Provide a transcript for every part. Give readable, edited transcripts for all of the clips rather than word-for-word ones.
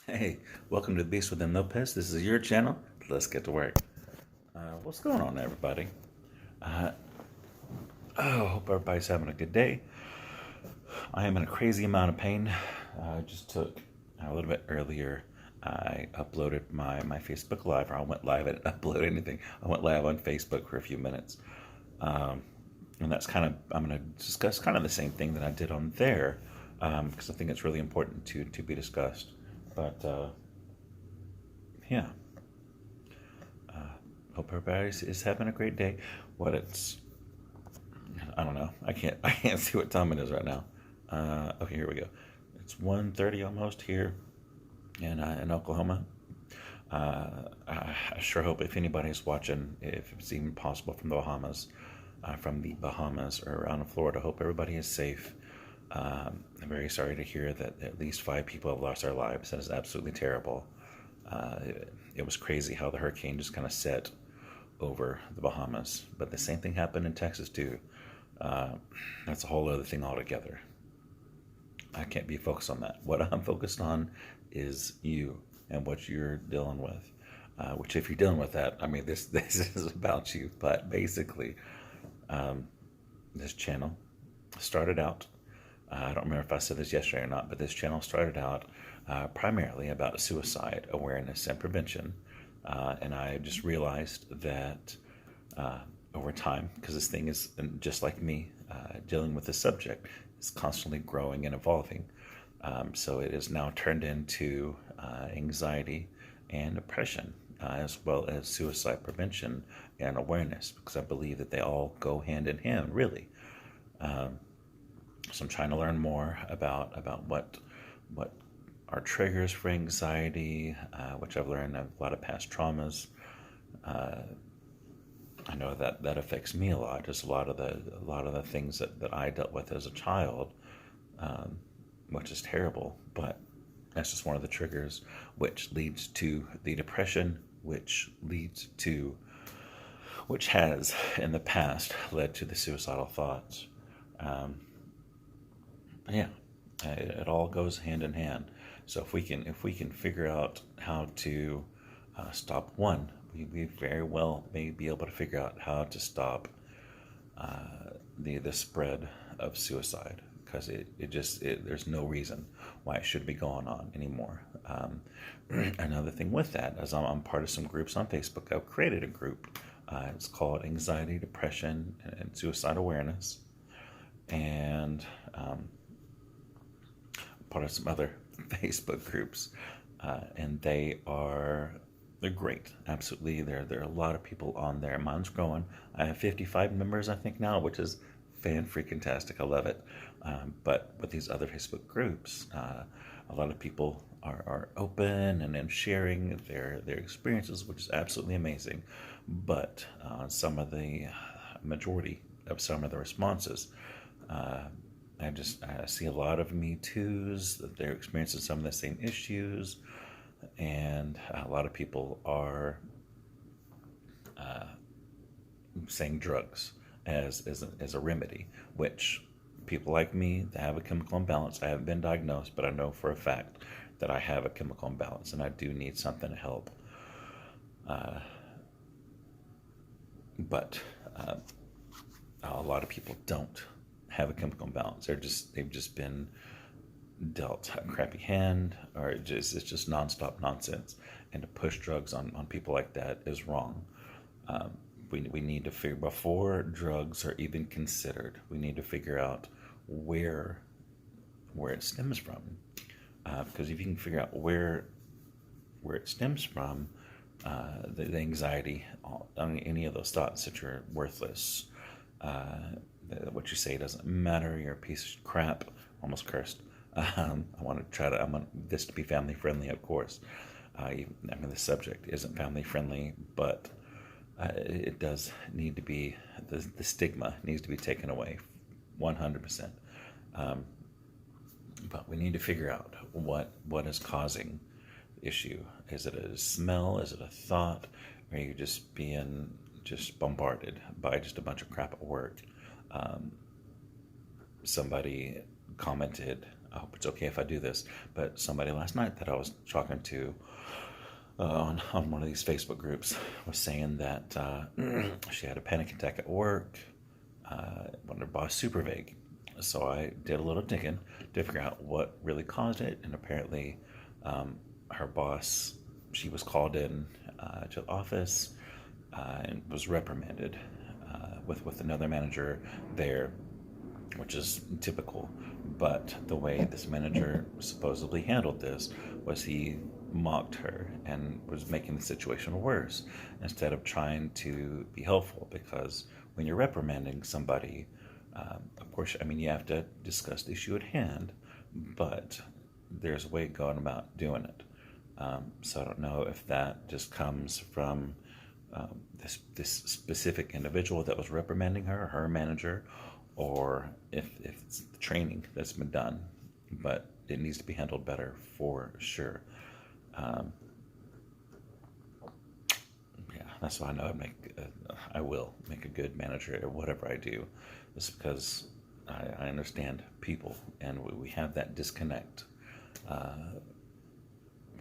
Hey, welcome to the Beast Within Lopez. This is your channel. Let's get to work. What's going on, everybody? Uh, hope everybody's having a good day. I am in a crazy amount of pain. I just took a little bit earlier. I uploaded my Facebook Live, or I went live. I didn't upload anything. I went live on Facebook for a few minutes. And that's kind of, I'm going to discuss kind of the same thing that I did on there, because I think it's really important to be discussed. But yeah, hope everybody is having a great day. I don't know. I can't see what time it is right now. Okay, here we go. It's 1:30 almost here in Oklahoma. I sure hope if anybody's watching, if it's even possible from the Bahamas or around Florida, hope everybody is safe. I'm very sorry to hear that at least 5 people have lost their lives. That is absolutely terrible. It was crazy how the hurricane just kind of set over the Bahamas, but the same thing happened in Texas too. Uh, that's a whole other thing altogether. I can't be focused on that. What I'm focused on is you and what you're dealing with. Which, if you're dealing with that, I mean, this this is about you. But basically, this channel started out. I don't remember if I said this yesterday or not, but this channel started out primarily about suicide awareness and prevention. And I just realized that uh, over time, because this thing is just like me, dealing with the subject is constantly growing and evolving. So it is now turned into anxiety and depression, as well as suicide prevention and awareness, because I believe that they all go hand in hand, really. So I'm trying to learn more about what are triggers for anxiety, which I've learned a lot of past traumas. I know that that affects me a lot. Just a lot of the things that I dealt with as a child, um, which is terrible. But that's just one of the triggers, which leads to the depression, which has in the past led to the suicidal thoughts. Um, yeah, it all goes hand in hand. So if we can figure out how to stop one, we very well may be able to figure out how to stop the spread of suicide, because there's no reason why it should be going on anymore. Another thing with that is I'm part of some groups on Facebook. I've created a group. It's called Anxiety, Depression, and Suicide Awareness, and part of some other Facebook groups, and they're great. Absolutely, there are a lot of people on there. Mine's growing. I have 55 members, I think now, which is fan freaking tastic. I love it. But with these other Facebook groups, a lot of people are open and then sharing their experiences, which is absolutely amazing. But some of the majority of some of the responses, uh, I see a lot of Me Too's, that they're experiencing some of the same issues, and a lot of people are saying drugs as a remedy, which people like me that have a chemical imbalance, I haven't been diagnosed, but I know for a fact that I have a chemical imbalance and I do need something to help. But a lot of people don't have a chemical imbalance. They've just been dealt a crappy hand, or it's just nonstop nonsense. And to push drugs on people like that is wrong. We need to figure, before drugs are even considered, we need to figure out where it stems from. Because if you can figure out where it stems from, the anxiety, I mean, any of those thoughts that you're worthless, what you say doesn't matter, you're a piece of crap, almost cursed. I want this to be family friendly, of course. I mean, the subject isn't family friendly, but it does need to be, the stigma needs to be taken away 100%. Um, but we need to figure out what is causing the issue. Is it a smell? Is it a thought? Or are you just being just bombarded by just a bunch of crap at work? Um, Somebody commented I hope it's okay if I do this. But somebody last night that I was talking to on one of these Facebook groups was saying that she had a panic attack at work when her boss super vague. So I did a little digging to figure out what really caused it, and apparently, her boss, she was called in to the office and was reprimanded with another manager there, which is typical. But the way this manager supposedly handled this was he mocked her and was making the situation worse instead of trying to be helpful. Because when you're reprimanding somebody, of course, I mean, you have to discuss the issue at hand, but there's a way going about doing it. So I don't know if that just comes from this specific individual that was reprimanding her, her manager, or if it's the training that's been done. But it needs to be handled better for sure. Yeah, that's why I know I will make a good manager at whatever I do. It's because I understand people, and we have that disconnect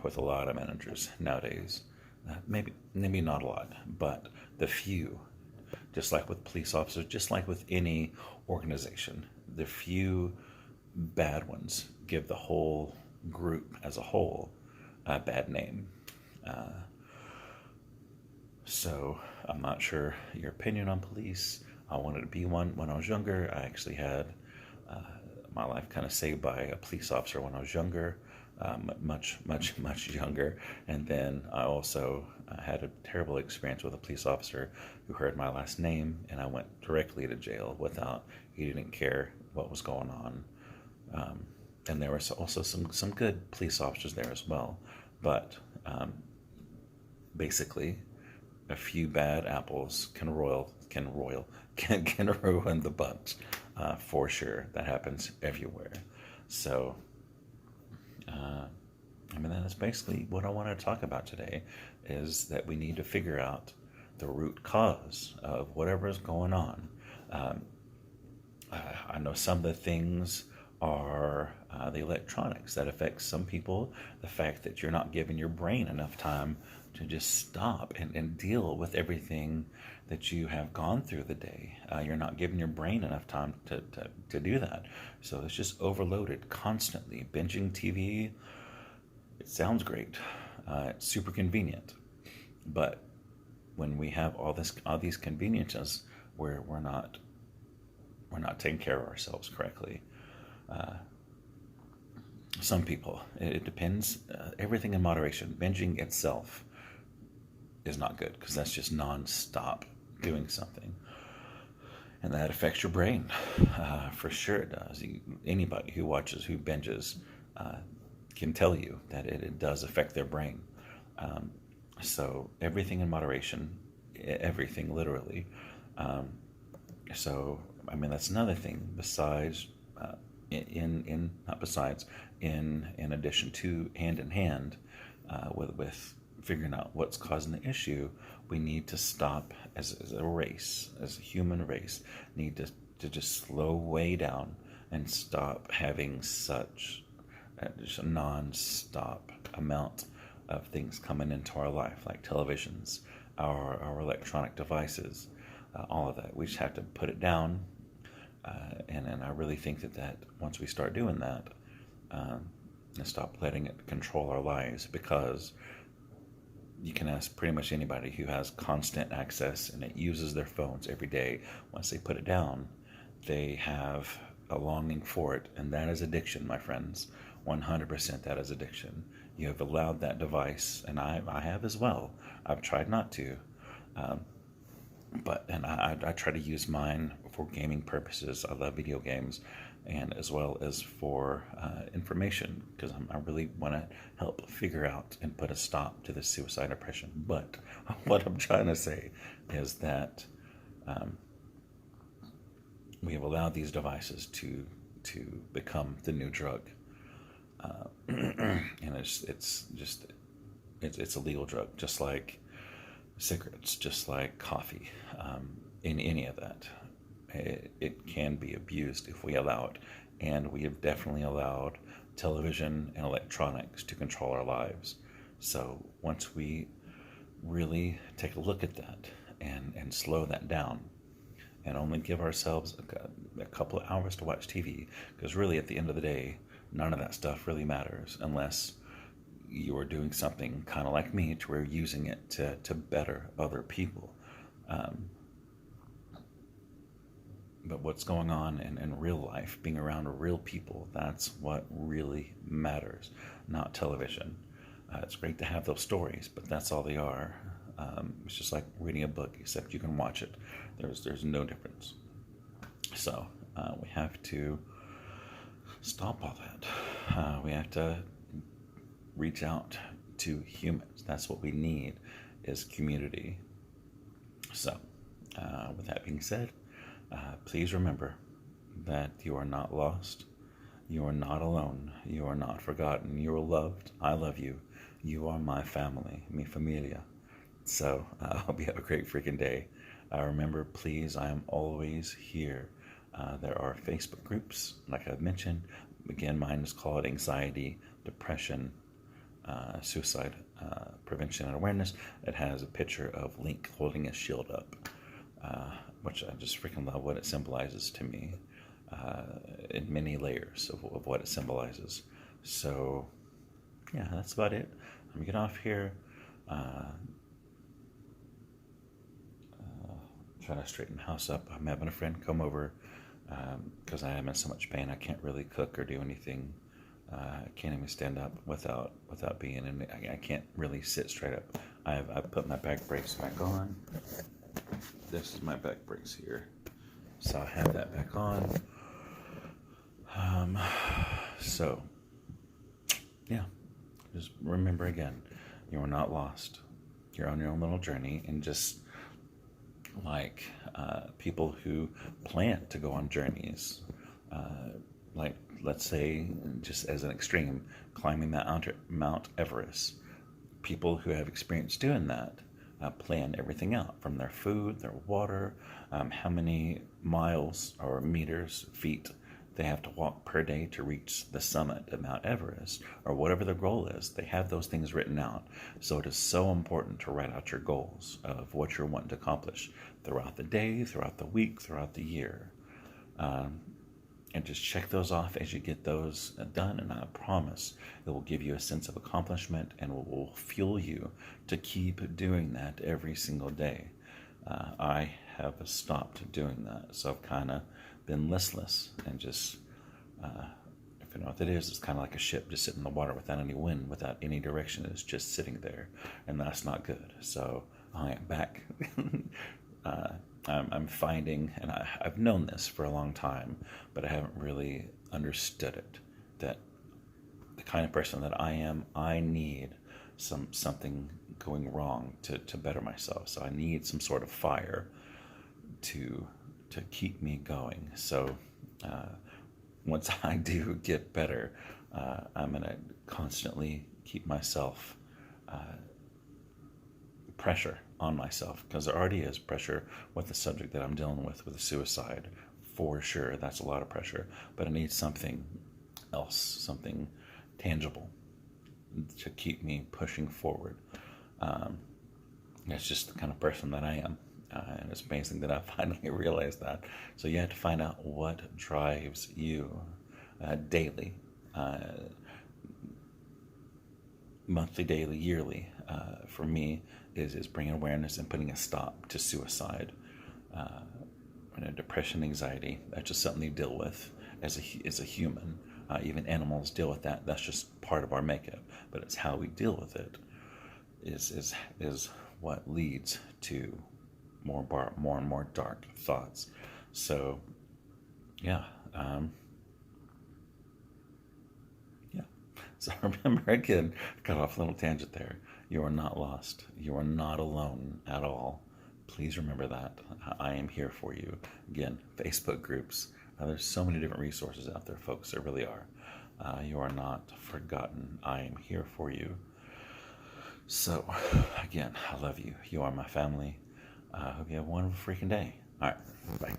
with a lot of managers nowadays. Maybe not a lot, but the few, just like with police officers, just like with any organization, the few bad ones give the whole group as a whole a bad name. So I'm not sure your opinion on police. I wanted to be one when I was younger. I actually had my life kind of saved by a police officer when I was younger, much younger. And then I also had a terrible experience with a police officer who heard my last name, and I went directly to jail without, he didn't care what was going on. And there were also some good police officers there as well. But basically, a few bad apples can ruin the bunch, for sure. That happens everywhere. So, I mean, that's basically what I want to talk about today, is that we need to figure out the root cause of whatever is going on. I know some of the things are the electronics that affects some people. The fact that you're not giving your brain enough time to just stop and deal with everything that you have gone through the day. You're not giving your brain enough time to do that. So it's just overloaded constantly. Binging TV, it sounds great. It's super convenient. But when we have all these conveniences, where we're not taking care of ourselves correctly. Some people, it depends. Everything in moderation. Binging itself is not good, because that's just non-stop doing something, and that affects your brain. For sure it does. Anybody who binges, can tell you that it does affect their brain. So everything in moderation, everything literally. So I mean, that's another thing besides. In addition to hand in hand with figuring out what's causing the issue, we need to stop as a race, as a human race, need to just slow way down and stop having such just a non-stop amount of things coming into our life, like televisions, our electronic devices, all of that. We just have to put it down. And I really think that once we start doing that, and stop letting it control our lives, because you can ask pretty much anybody who has constant access and it uses their phones every day. Once they put it down, they have a longing for it, and that is addiction, my friends. 100% that is addiction. You have allowed that device, and I have as well. I've tried not to. But I try to use mine for gaming purposes. I love video games, and as well as for information, because I really want to help figure out and put a stop to the suicide depression. But what I'm trying to say is that we have allowed these devices to become the new drug, and it's a legal drug, just like cigarettes, just like coffee, in any of that. It can be abused if we allow it, and we have definitely allowed television and electronics to control our lives. So once we really take a look at that and slow that down and only give ourselves a couple of hours to watch TV, because really at the end of the day, none of that stuff really matters unless you are doing something kind of like me to where you're using it to better other people. But what's going on in real life, being around real people, that's what really matters, not television. It's great to have those stories, but that's all they are. It's just like reading a book, except you can watch it. There's no difference. So we have to stop all that. We have to reach out to humans. That's what we need, is community. So with that being said, please remember that you are not lost. You are not alone. You are not forgotten. You are loved. I love you. You are my family, mi familia. So I hope you have a great freaking day. Remember, please, I am always here. There are Facebook groups, like I've mentioned. Again, mine is called Anxiety, Depression, Suicide Prevention and Awareness. It has a picture of Link holding his shield up, which I just freaking love what it symbolizes to me, in many layers of what it symbolizes. So, yeah, that's about it. Let me get off here. Try to straighten the house up. I'm having a friend come over because I am in so much pain. I can't really cook or do anything. I can't even stand up without being in. I can't really sit straight up. I've put my back brace back on. This is my back brace here, so I have that back on. So yeah, just remember again, you are not lost. You're on your own little journey, and just like people who plan to go on journeys, like let's say, just as an extreme, climbing Mount Everest. People who have experience doing that plan everything out, from their food, their water, how many miles or meters, feet they have to walk per day to reach the summit of Mount Everest, or whatever their goal is. They have those things written out. So it is so important to write out your goals of what you're wanting to accomplish throughout the day, throughout the week, throughout the year. And just check those off as you get those done, and I promise it will give you a sense of accomplishment and will fuel you to keep doing that every single day. I have stopped doing that, so I've kind of been listless and just, if you know what that is, it's kind of like a ship just sitting in the water without any wind, without any direction. It's just sitting there, and that's not good. So I am back. I'm finding, and I've known this for a long time, but I haven't really understood it, that the kind of person that I am, I need something going wrong to better myself. So I need some sort of fire to keep me going. So once I do get better, I'm going to constantly keep myself pressure on myself, because there already is pressure with the subject that I'm dealing with the suicide. For sure, that's a lot of pressure, but I need something else, something tangible to keep me pushing forward. That's just the kind of person that I am, and it's amazing that I finally realized that. So you have to find out what drives you daily, monthly, daily, yearly. For me, is bringing awareness and putting a stop to suicide, depression, anxiety. That's just something you deal with as a human. Even animals deal with that. That's just part of our makeup. But it's how we deal with it is what leads to more and more dark thoughts. So yeah. So remember, again, cut off a little tangent there. You are not lost. You are not alone at all. Please remember that. I am here for you. Again, Facebook groups. There's so many different resources out there, folks. There really are. You are not forgotten. I am here for you. So, again, I love you. You are my family. I hope you have a wonderful freaking day. All right. Bye.